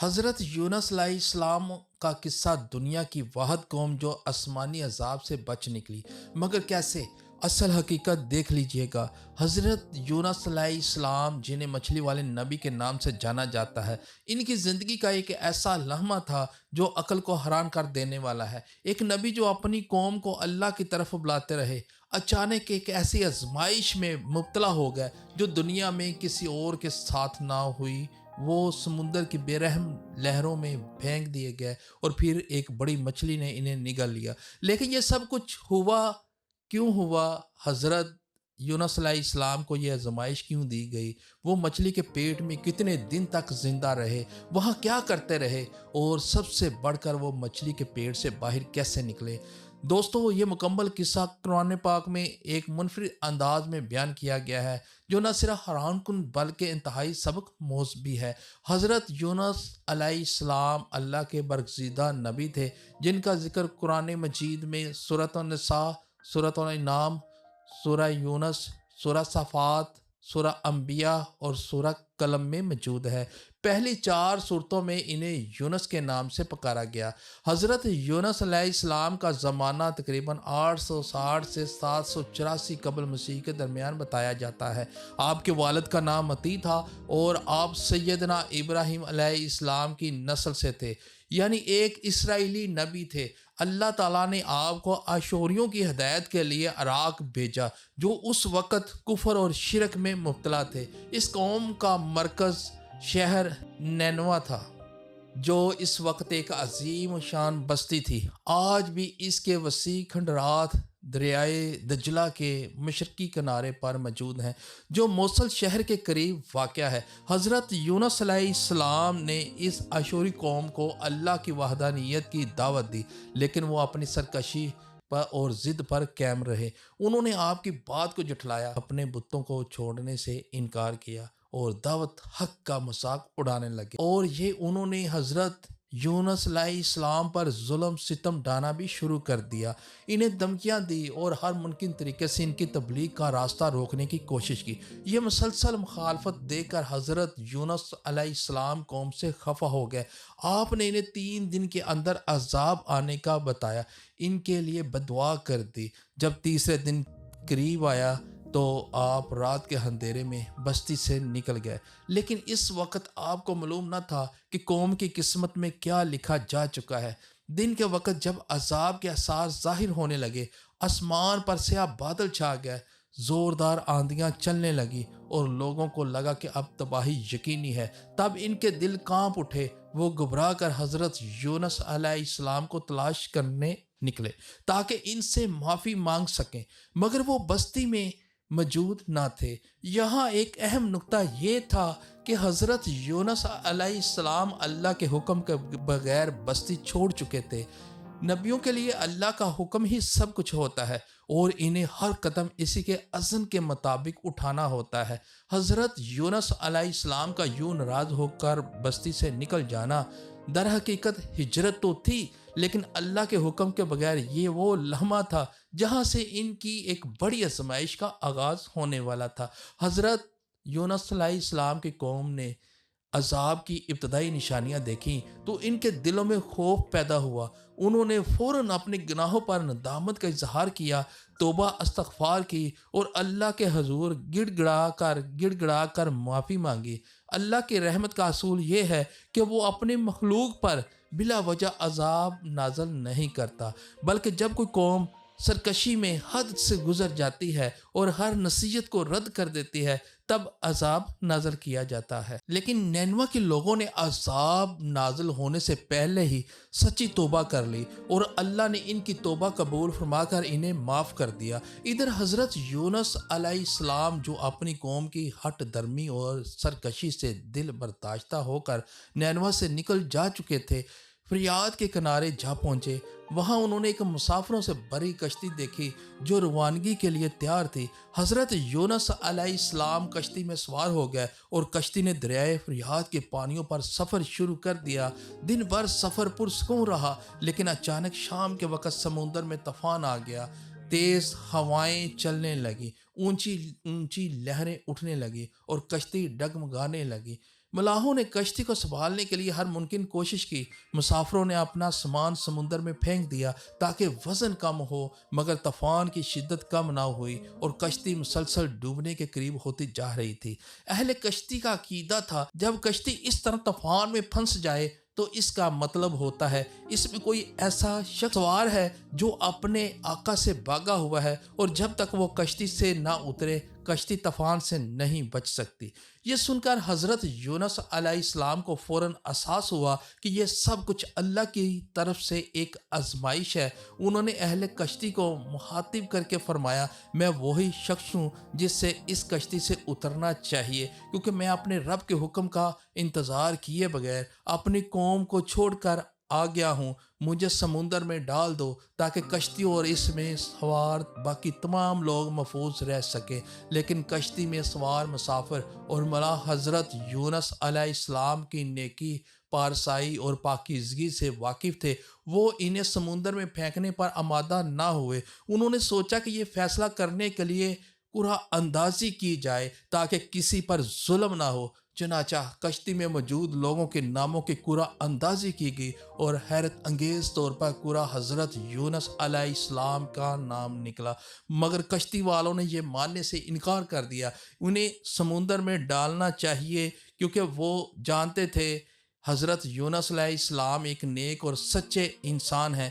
حضرت یونس علیہ السلام کا قصہ دنیا کی واحد قوم جو آسمانی عذاب سے بچ نکلی، مگر کیسے؟ اصل حقیقت دیکھ لیجئے گا۔ حضرت یونس علیہ السلام، جنہیں مچھلی والے نبی کے نام سے جانا جاتا ہے، ان کی زندگی کا ایک ایسا لمحہ تھا جو عقل کو حیران کر دینے والا ہے۔ ایک نبی جو اپنی قوم کو اللہ کی طرف بلاتے رہے، اچانک ایک ایسی آزمائش میں مبتلا ہو گئے جو دنیا میں کسی اور کے ساتھ نہ ہوئی۔ وہ سمندر کی بے رحم لہروں میں پھینک دیے گئے اور پھر ایک بڑی مچھلی نے انہیں نگل لیا۔ لیکن یہ سب کچھ ہوا کیوں ہوا؟ حضرت یونس علیہ السلام کو یہ آزمائش کیوں دی گئی؟ وہ مچھلی کے پیٹ میں کتنے دن تک زندہ رہے؟ وہاں کیا کرتے رہے؟ اور سب سے بڑھ کر وہ مچھلی کے پیٹ سے باہر کیسے نکلے؟ دوستو، یہ مکمل قصہ قرآن پاک میں ایک منفرد انداز میں بیان کیا گیا ہے جو نہ صرف حیران کن بلکہ انتہائی سبق موز بھی ہے۔ حضرت یونس علیہ السلام اللہ کے برگزیدہ نبی تھے جن کا ذکر قرآن مجید میں سورۃ النساء، سورۃ الانعام، سورہ یونس، سورہ صافات، سورہ انبیاء اور سورہ قلم میں موجود ہے۔ پہلی 4 صورتوں میں انہیں یونس کے نام سے پکارا گیا۔ حضرت یونس علیہ السلام کا زمانہ تقریباً 860 سے 784 قبل مسیح کے درمیان بتایا جاتا ہے۔ آپ کے والد کا نام متی تھا اور آپ سیدنا ابراہیم علیہ السلام کی نسل سے تھے، یعنی ایک اسرائیلی نبی تھے۔ اللہ تعالیٰ نے آپ کو اشوریوں کی ہدایت کے لیے عراق بھیجا جو اس وقت کفر اور شرک میں مبتلا تھے۔ اس قوم کا مرکز شہر نینوا تھا جو اس وقت ایک عظیم شان بستی تھی۔ آج بھی اس کے وسیع کھنڈرات دریائے دجلہ کے مشرقی کنارے پر موجود ہیں جو موصل شہر کے قریب واقع ہے۔ حضرت یونس علیہ السلام نے اس اشوری قوم کو اللہ کی وحدانیت کی دعوت دی، لیکن وہ اپنی سرکشی پر اور ضد پر قائم رہے۔ انہوں نے آپ کی بات کو جھٹلایا، اپنے بتوں کو چھوڑنے سے انکار کیا اور دعوت حق کا مذاق اڑانے لگے، اور یہ انہوں نے حضرت یونس علیہ السلام پر ظلم ستم ڈھانا بھی شروع کر دیا، انہیں دھمکیاں دی اور ہر ممکن طریقے سے ان کی تبلیغ کا راستہ روکنے کی کوشش کی۔ یہ مسلسل مخالفت دیکھ کر حضرت یونس علیہ السلام قوم سے خفا ہو گئے۔ آپ نے انہیں 3 دن کے اندر عذاب آنے کا بتایا، ان کے لیے بددعا کر دی۔ جب تیسرے دن قریب آیا تو آپ رات کے اندھیرے میں بستی سے نکل گئے، لیکن اس وقت آپ کو معلوم نہ تھا کہ قوم کی قسمت میں کیا لکھا جا چکا ہے۔ دن کے وقت جب عذاب کے آثار ظاہر ہونے لگے، آسمان پر سیاہ بادل چھا گئے، زوردار آندیاں چلنے لگی اور لوگوں کو لگا کہ اب تباہی یقینی ہے۔ تب ان کے دل کانپ اٹھے، وہ گھبرا کر حضرت یونس علیہ السلام کو تلاش کرنے نکلے تاکہ ان سے معافی مانگ سکیں، مگر وہ بستی میں موجود نہ تھے۔ یہاں ایک اہم نقطہ یہ تھا کہ حضرت یونس علیہ السلام اللہ کے حکم کے بغیر بستی چھوڑ چکے تھے۔ نبیوں کے لیے اللہ کا حکم ہی سب کچھ ہوتا ہے اور انہیں ہر قدم اسی کے اذن کے مطابق اٹھانا ہوتا ہے۔ حضرت یونس علیہ السلام کا یوں ناراض ہو کر بستی سے نکل جانا در حقیقت ہجرت تو تھی، لیکن اللہ کے حکم کے بغیر یہ وہ لمحہ تھا جہاں سے ان کی ایک بڑی آزمائش کا آغاز ہونے والا تھا۔ حضرت یونس علیہ السلام کی قوم نے عذاب کی ابتدائی نشانیاں دیکھیں تو ان کے دلوں میں خوف پیدا ہوا۔ انہوں نے فوراً اپنے گناہوں پر ندامت کا اظہار کیا، توبہ استغفار کی اور اللہ کے حضور گڑ گڑا کر معافی مانگی۔ اللہ کی رحمت کا اصول یہ ہے کہ وہ اپنے مخلوق پر بلا وجہ عذاب نازل نہیں کرتا، بلکہ جب کوئی قوم سرکشی میں حد سے گزر جاتی ہے اور ہر نصیحت کو رد کر دیتی ہے تب عذاب نازل کیا جاتا ہے۔ لیکن نینوا کے لوگوں نے عذاب نازل ہونے سے پہلے ہی سچی توبہ کر لی اور اللہ نے ان کی توبہ قبول فرما کر انہیں معاف کر دیا۔ ادھر حضرت یونس علیہ السلام جو اپنی قوم کی ہٹ درمی اور سرکشی سے دل برداشتہ ہو کر نینوا سے نکل جا چکے تھے، فریات کے کنارے جا پہنچے۔ وہاں انہوں نے ایک مسافروں سے بھری کشتی دیکھی جو روانگی کے لیے تیار تھی۔ حضرت یونس علیہ السلام کشتی میں سوار ہو گئے اور کشتی نے دریائے فریات کے پانیوں پر سفر شروع کر دیا۔ دن بھر سفر پرسکون رہا، لیکن اچانک شام کے وقت سمندر میں طوفان آ گیا۔ تیز ہوائیں چلنے لگی، اونچی اونچی لہریں اٹھنے لگی اور کشتی ڈگمگانے لگی۔ ملاحوں نے کشتی کو سنبھالنے کے لیے ہر ممکن کوشش کی۔ مسافروں نے اپنا سامان سمندر میں پھینک دیا تاکہ وزن کم ہو، مگر طوفان کی شدت کم نہ ہوئی اور کشتی مسلسل ڈوبنے کے قریب ہوتی جا رہی تھی۔ اہل کشتی کا عقیدہ تھا جب کشتی اس طرح طوفان میں پھنس جائے تو اس کا مطلب ہوتا ہے اس میں کوئی ایسا شخص سوار ہے جو اپنے آقا سے بھاگا ہوا ہے، اور جب تک وہ کشتی سے نہ اترے کشتی طوفان سے نہیں بچ سکتی۔ یہ سن کر حضرت یونس علیہ السلام کو فوراً احساس ہوا کہ یہ سب کچھ اللہ کی طرف سے ایک آزمائش ہے۔ انہوں نے اہل کشتی کو مخاطب کر کے فرمایا، میں وہی شخص ہوں جس سے اس کشتی سے اترنا چاہیے، کیونکہ میں اپنے رب کے حکم کا انتظار کیے بغیر اپنی قوم کو چھوڑ کر آ گیا ہوں۔ مجھے سمندر میں ڈال دو تاکہ کشتی اور اس میں سوار باقی تمام لوگ محفوظ رہ سکیں۔ لیکن کشتی میں سوار مسافر اور ملا حضرت یونس علیہ السلام کی نیکی، پارسائی اور پاکیزگی سے واقف تھے۔ وہ انہیں سمندر میں پھینکنے پر آمادہ نہ ہوئے۔ انہوں نے سوچا کہ یہ فیصلہ کرنے کے لیے قرعہ اندازی کی جائے تاکہ کسی پر ظلم نہ ہو۔ چنانچہ کشتی میں موجود لوگوں کے ناموں کی قرعہ اندازی کی گئی اور حیرت انگیز طور پر قرعہ حضرت یونس علیہ السلام کا نام نکلا، مگر کشتی والوں نے یہ ماننے سے انکار کر دیا۔ انہیں سمندر میں ڈالنا چاہیے کیونکہ وہ جانتے تھے حضرت یونس علیہ السلام ایک نیک اور سچے انسان ہیں۔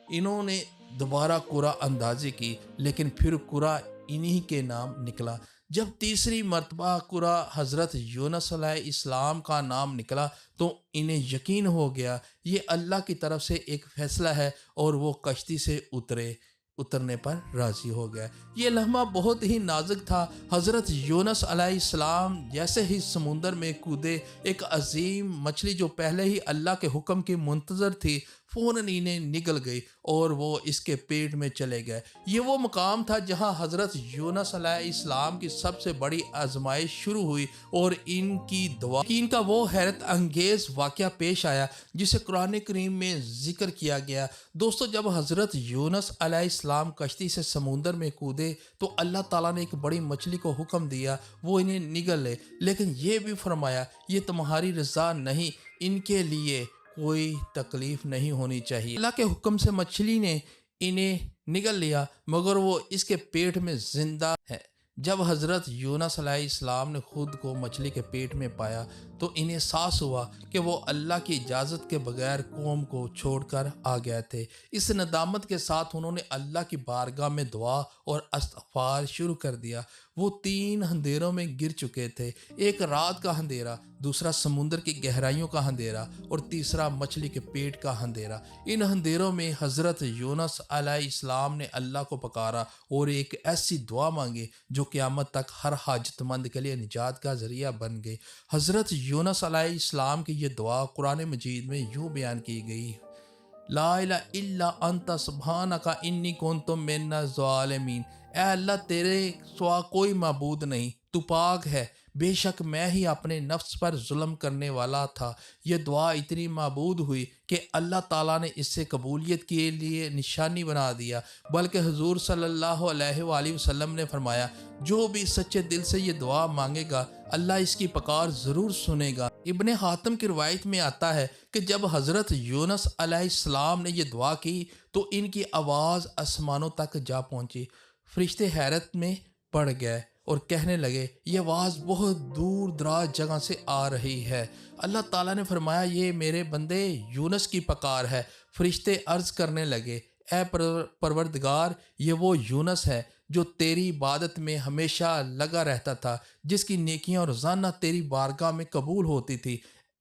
انہوں نے دوبارہ قرعہ اندازی کی، لیکن پھر قرعہ انہی کے نام نکلا۔ جب تیسری مرتبہ قرعہ حضرت یونس علیہ السلام کا نام نکلا تو انہیں یقین ہو گیا یہ اللہ کی طرف سے ایک فیصلہ ہے، اور وہ کشتی سے اترنے پر راضی ہو گیا۔ یہ لمحہ بہت ہی نازک تھا۔ حضرت یونس علیہ السلام جیسے ہی سمندر میں کودے، ایک عظیم مچھلی جو پہلے ہی اللہ کے حکم کی منتظر تھی فوراً انہیں نگل گئی اور وہ اس کے پیٹ میں چلے گئے۔ یہ وہ مقام تھا جہاں حضرت یونس علیہ السلام کی سب سے بڑی آزمائش شروع ہوئی اور ان کی دعا ان کا وہ حیرت انگیز واقعہ پیش آیا جسے قرآن کریم میں ذکر کیا گیا۔ دوستو، جب حضرت یونس علیہ السلام کشتی سے سمندر میں کودے تو اللہ تعالیٰ نے ایک بڑی مچھلی کو حکم دیا وہ انہیں نگل لے، لیکن یہ بھی فرمایا یہ تمہاری رضا نہیں، ان کے لیے کوئی تکلیف نہیں ہونی چاہیے۔ اللہ کے حکم سے مچھلی نے انہیں نگل لیا، مگر وہ اس کے پیٹ میں زندہ ہے۔ جب حضرت یونس علیہ السلام نے خود کو مچھلی کے پیٹ میں پایا تو انہیں احساس ہوا کہ وہ اللہ کی اجازت کے بغیر قوم کو چھوڑ کر آ گئے تھے۔ اس ندامت کے ساتھ انہوں نے اللہ کی بارگاہ میں دعا اور استغفار شروع کر دیا۔ وہ 3 اندھیروں میں گر چکے تھے، ایک رات کا اندھیرا، دوسرا سمندر کی گہرائیوں کا اندھیرا اور تیسرا مچھلی کے پیٹ کا اندھیرا۔ ان اندھیروں میں حضرت یونس علیہ السلام نے اللہ کو پکارا اور ایک ایسی دعا مانگی جو قیامت تک ہر حاجت مند کے لیے نجات کا ذریعہ بن گئی۔ حضرت یونس علیہ السلام کی یہ دعا قرآن مجید میں یوں بیان کی گئی: لا الہ الا انت سبحانک انی کنت من الظالمین۔ اے اللہ، تیرے سوا کوئی معبود نہیں، تو پاک ہے، بے شک میں ہی اپنے نفس پر ظلم کرنے والا تھا۔ یہ دعا اتنی معبود ہوئی کہ اللہ تعالیٰ نے اس سے قبولیت کے لیے نشانی بنا دیا، بلکہ حضور صلی اللہ علیہ وآلہ وسلم نے فرمایا جو بھی سچے دل سے یہ دعا مانگے گا اللہ اس کی پکار ضرور سنے گا۔ ابن حاتم کی روایت میں آتا ہے کہ جب حضرت یونس علیہ السلام نے یہ دعا کی تو ان کی آواز آسمانوں تک جا پہنچی۔ فرشتے حیرت میں پڑ گئے اور کہنے لگے یہ آواز بہت دور دراز جگہ سے آ رہی ہے۔ اللہ تعالیٰ نے فرمایا یہ میرے بندے یونس کی پکار ہے۔ فرشتے عرض کرنے لگے اے پروردگار، یہ وہ یونس ہے جو تیری عبادت میں ہمیشہ لگا رہتا تھا، جس کی نیکیاں روزانہ تیری بارگاہ میں قبول ہوتی تھی۔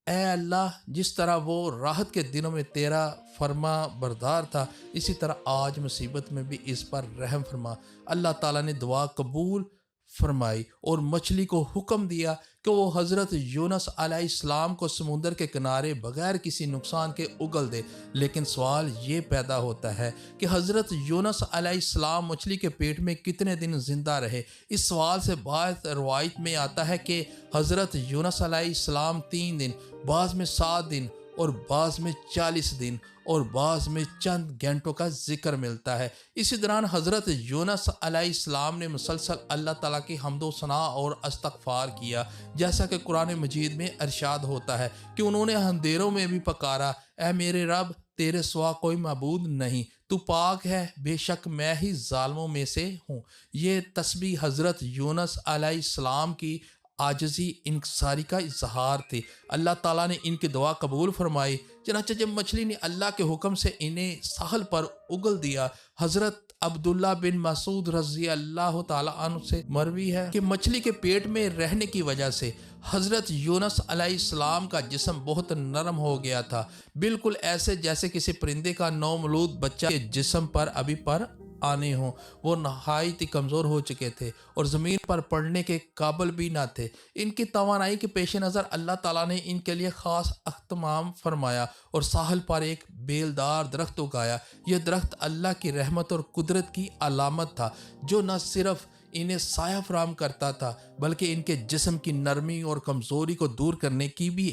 اے اللہ، جس طرح وہ راحت کے دنوں میں تیرا فرما بردار تھا، اسی طرح آج مصیبت میں بھی اس پر رحم فرما۔ اللہ تعالیٰ نے دعا قبول فرمائی اور مچھلی کو حکم دیا کہ وہ حضرت یونس علیہ السلام کو سمندر کے کنارے بغیر کسی نقصان کے اگل دے۔ لیکن سوال یہ پیدا ہوتا ہے کہ حضرت یونس علیہ السلام مچھلی کے پیٹ میں کتنے دن زندہ رہے؟ اس سوال سے بعض روایت میں آتا ہے کہ حضرت یونس علیہ السلام 3 دن، بعض میں 7 دن اور بعض میں 40 دن اور بعض میں چند گھنٹوں کا ذکر ملتا ہے۔ اسی دوران حضرت یونس علیہ السلام نے مسلسل اللہ تعالیٰ کی حمد و ثنا اور استغفار کیا، جیسا کہ قرآن مجید میں ارشاد ہوتا ہے کہ انہوں نے اندھیروں میں بھی پکارا، اے میرے رب تیرے سوا کوئی معبود نہیں، تو پاک ہے، بے شک میں ہی ظالموں میں سے ہوں۔ یہ تسبیح حضرت یونس علیہ السلام کی عاجزی انکساری کا اظہار تھی۔ اللہ تعالیٰ نے ان کی دعا قبول فرمائی۔ چنانچہ جب مچھلی نے اللہ کے حکم سے انہیں ساحل پر اگل دیا، حضرت عبداللہ بن مسعود رضی اللہ تعالیٰ عنہ سے مروی ہے کہ مچھلی کے پیٹ میں رہنے کی وجہ سے حضرت یونس علیہ السلام کا جسم بہت نرم ہو گیا تھا، بالکل ایسے جیسے کسی پرندے کا نومولود بچہ کے جسم پر ابھی پر آنے ہوں۔ وہ نہایت ہی کمزور ہو چکے تھے اور زمین پر پڑنے کے قابل بھی نہ تھے۔ ان کی توانائی کے پیش نظر اللہ تعالیٰ نے ان کے لیے خاص اہتمام فرمایا اور ساحل پر ایک بیلدار درخت اگایا۔ یہ درخت اللہ کی رحمت اور قدرت کی علامت تھا، جو نہ صرف انہیں سایہ فراہم کرتا تھا بلکہ ان کے جسم کی نرمی اور کمزوری کو دور کرنے کی بھی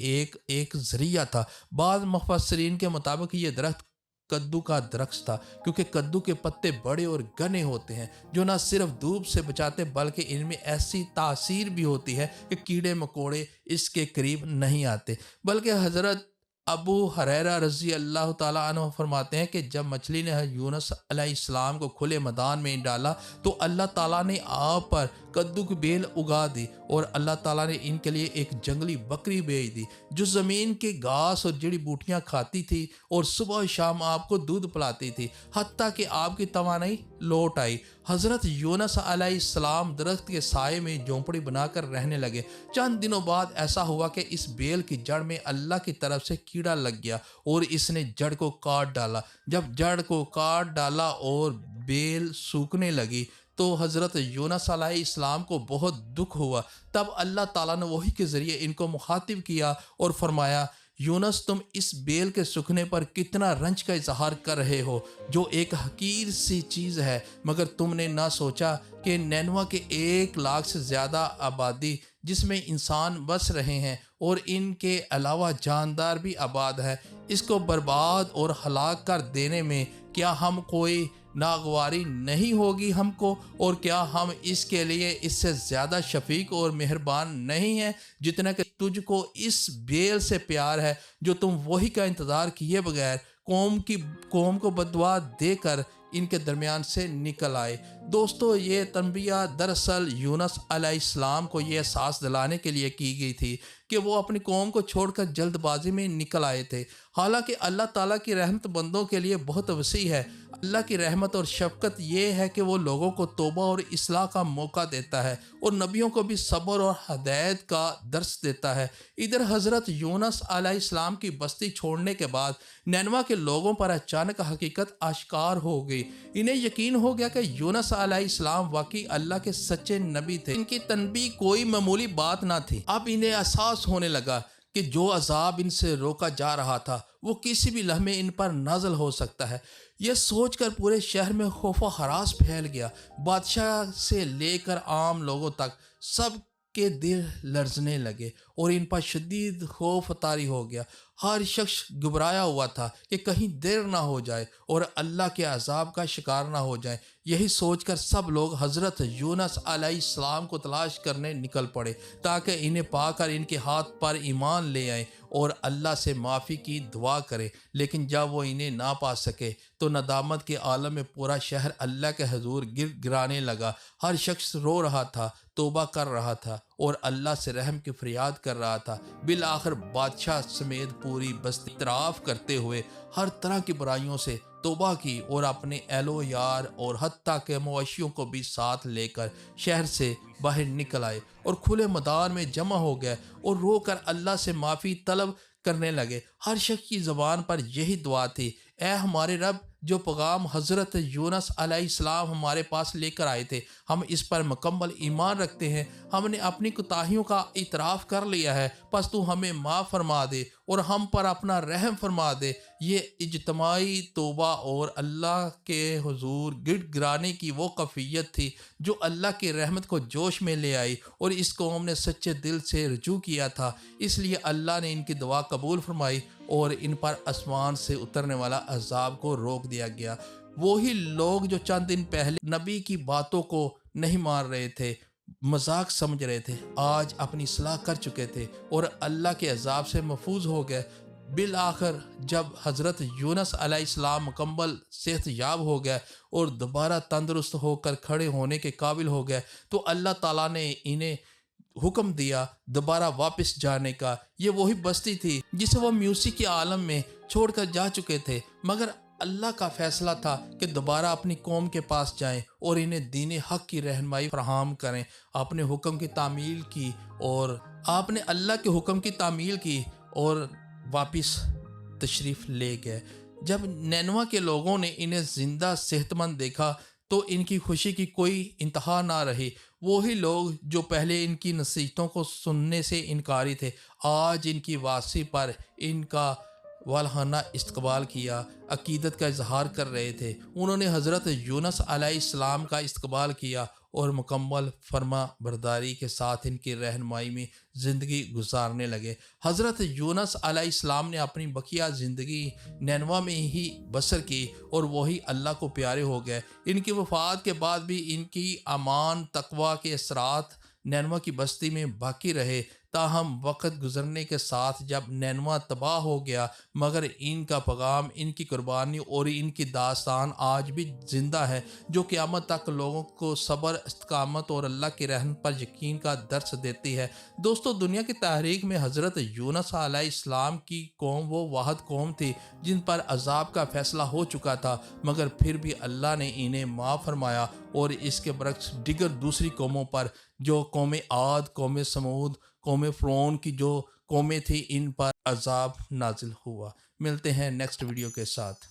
ایک ذریعہ تھا۔ بعض مفسرین کے مطابق یہ درخت کدو کا درخت تھا، کیونکہ کدو کے پتے بڑے اور گھنے ہوتے ہیں جو نہ صرف دھوپ سے بچاتے بلکہ ان میں ایسی تاثیر بھی ہوتی ہے کہ کیڑے مکوڑے اس کے قریب نہیں آتے۔ بلکہ حضرت ابو ہریرہ رضی اللہ تعالیٰ عنہ فرماتے ہیں کہ جب مچھلی نے یونس علیہ السلام کو کھلے میدان میں ڈالا تو اللہ تعالیٰ نے آپ پر کدو کی بیل اگا دی، اور اللہ تعالیٰ نے ان کے لیے ایک جنگلی بکری بھیج دی جو زمین کے گھاس اور جڑی بوٹیاں کھاتی تھی اور صبح و شام آپ کو دودھ پلاتی تھی، حتیٰ کہ آپ کی توانائی لوٹ آئی۔ حضرت یونس علیہ السلام درخت کے سائے میں جھونپڑی بنا کر رہنے لگے۔ چند دنوں بعد ایسا ہوا کہ اس بیل کی جڑ میں اللہ کی طرف سے کیڑا لگ گیا اور اس نے جڑ کو کاٹ ڈالا۔ جب جڑ کو کاٹ ڈالا اور بیل سوکھنے لگی تو حضرت یونس علیہ السلام کو بہت دکھ ہوا۔ تب اللہ تعالیٰ نے وحی کے ذریعے ان کو مخاطب کیا اور فرمایا، یونس تم اس بیل کے سوکھنے پر کتنا رنج کا اظہار کر رہے ہو، جو ایک حقیر سی چیز ہے، مگر تم نے نہ سوچا کہ نینوا کے 1,00,000 سے زیادہ آبادی جس میں انسان بس رہے ہیں اور ان کے علاوہ جاندار بھی آباد ہے، اس کو برباد اور ہلاک کر دینے میں کیا ہم کوئی ناگواری نہیں ہوگی ہم کو، اور کیا ہم اس کے لیے اس سے زیادہ شفیق اور مہربان نہیں ہیں، جتنا کہ تجھ کو اس بیل سے پیار ہے جو تم وہی کا انتظار کیے بغیر قوم کو بددعا دے کر ان کے درمیان سے نکل آئے۔ دوستو، یہ تنبیہ دراصل یونس علیہ السلام کو یہ احساس دلانے کے لیے کی گئی تھی کہ وہ اپنی قوم کو چھوڑ کر جلد بازی میں نکل آئے تھے۔ حالانکہ اللہ تعالیٰ کی رحمت بندوں کے لیے بہت وسیع ہے۔ اللہ کی رحمت اور شفقت یہ ہے کہ وہ لوگوں کو توبہ اور اصلاح کا موقع دیتا ہے اور نبیوں کو بھی صبر اور ہدایت کا درس دیتا ہے۔ ادھر حضرت یونس علیہ السلام کی بستی چھوڑنے کے بعد نینوا کے لوگوں پر اچانک حقیقت آشکار ہو گئی۔ انہیں یقین ہو گیا کہ یونس علیہ السلام واقعی اللہ کے سچے نبی تھے۔ ان کی تنبیہ کوئی معمولی بات نہ تھی۔ اب انہیں احساس ہونے لگا کہ جو عذاب ان سے روکا جا رہا تھا وہ کسی بھی لمحے ان پر نازل ہو سکتا ہے۔ یہ سوچ کر پورے شہر میں خوف و ہراس پھیل گیا۔ بادشاہ سے لے کر عام لوگوں تک سب کے دل لرزنے لگے اور ان پر شدید خوف طاری ہو گیا۔ ہر شخص گھبرایا ہوا تھا کہ کہیں دیر نہ ہو جائے اور اللہ کے عذاب کا شکار نہ ہو جائے۔ یہی سوچ کر سب لوگ حضرت یونس علیہ السلام کو تلاش کرنے نکل پڑے تاکہ انہیں پا کر ان کے ہاتھ پر ایمان لے آئیں اور اللہ سے معافی کی دعا کریں۔ لیکن جب وہ انہیں نہ پا سکے تو ندامت کے عالم میں پورا شہر اللہ کے حضور گر گرانے لگا۔ ہر شخص رو رہا تھا، توبہ کر رہا تھا اور اللہ سے رحم کی فریاد کر رہا تھا۔ بالآخر بادشاہ سمیت پوری بستی اعتراف کرتے ہوئے ہر طرح کی برائیوں سے توبہ کی اور اپنے اہل و یار اور حتیٰ کہ مویشیوں کو بھی ساتھ لے کر شہر سے باہر نکل آئے اور کھلے میدان میں جمع ہو گئے اور رو کر اللہ سے معافی طلب کرنے لگے۔ ہر شخص کی زبان پر یہی دعا تھی، اے ہمارے رب، جو پیغام حضرت یونس علیہ السلام ہمارے پاس لے کر آئے تھے ہم اس پر مکمل ایمان رکھتے ہیں۔ ہم نے اپنی کوتاہیوں کا اعتراف کر لیا ہے، پس تو ہمیں معاف فرما دے اور ہم پر اپنا رحم فرما دے۔ یہ اجتماعی توبہ اور اللہ کے حضور گڑ گرانے کی وہ کیفیت تھی جو اللہ کی رحمت کو جوش میں لے آئی، اور اس قوم نے سچے دل سے رجوع کیا تھا، اس لیے اللہ نے ان کی دعا قبول فرمائی اور ان پر آسمان سے اترنے والا عذاب کو روک دیا گیا۔ وہی لوگ جو چند دن پہلے نبی کی باتوں کو نہیں مان رہے تھے، مذاق سمجھ رہے تھے، آج اپنی اصلاح کر چکے تھے اور اللہ کے عذاب سے محفوظ ہو گئے۔ بالآخر جب حضرت یونس علیہ السلام مکمل صحت یاب ہو گئے اور دوبارہ تندرست ہو کر کھڑے ہونے کے قابل ہو گئے تو اللہ تعالیٰ نے انہیں حکم دیا دوبارہ واپس جانے کا۔ یہ وہی بستی تھی جسے وہ میوزک کے عالم میں چھوڑ کر جا چکے تھے، مگر اللہ کا فیصلہ تھا کہ دوبارہ اپنی قوم کے پاس جائیں اور انہیں دین حق کی رہنمائی فراہم کریں۔ آپ نے حکم کی تعمیل کی اور آپ نے اللہ کے حکم کی تعمیل کی اور واپس تشریف لے گئے۔ جب نینوا کے لوگوں نے انہیں زندہ صحت مند دیکھا تو ان کی خوشی کی کوئی انتہا نہ رہی۔ وہی لوگ جو پہلے ان کی نصیحتوں کو سننے سے انکاری تھے، آج ان کی واپسی پر ان کا والہانہ استقبال کیا، عقیدت کا اظہار کر رہے تھے۔ انہوں نے حضرت یونس علیہ السلام کا استقبال کیا اور مکمل فرما برداری کے ساتھ ان کی رہنمائی میں زندگی گزارنے لگے۔ حضرت یونس علیہ السلام نے اپنی بقیہ زندگی نینوا میں ہی بسر کی اور وہی اللہ کو پیارے ہو گئے۔ ان کی وفات کے بعد بھی ان کی امان تقوی کے اثرات نینوا کی بستی میں باقی رہے۔ تاہم وقت گزرنے کے ساتھ جب نینوا تباہ ہو گیا، مگر ان کا پیغام، ان کی قربانی اور ان کی داستان آج بھی زندہ ہے، جو قیامت تک لوگوں کو صبر، استقامت اور اللہ کی رحمت پر یقین کا درس دیتی ہے۔ دوستو، دنیا کی تاریخ میں حضرت یونس علیہ السلام کی قوم وہ واحد قوم تھی جن پر عذاب کا فیصلہ ہو چکا تھا، مگر پھر بھی اللہ نے انہیں معاف فرمایا، اور اس کے برعکس دیگر دوسری قوموں پر جو قوم عاد، قوم سمود، قوم فرعون کی جو قومیں تھیں، ان پر عذاب نازل ہوا۔ ملتے ہیں نیکسٹ ویڈیو کے ساتھ۔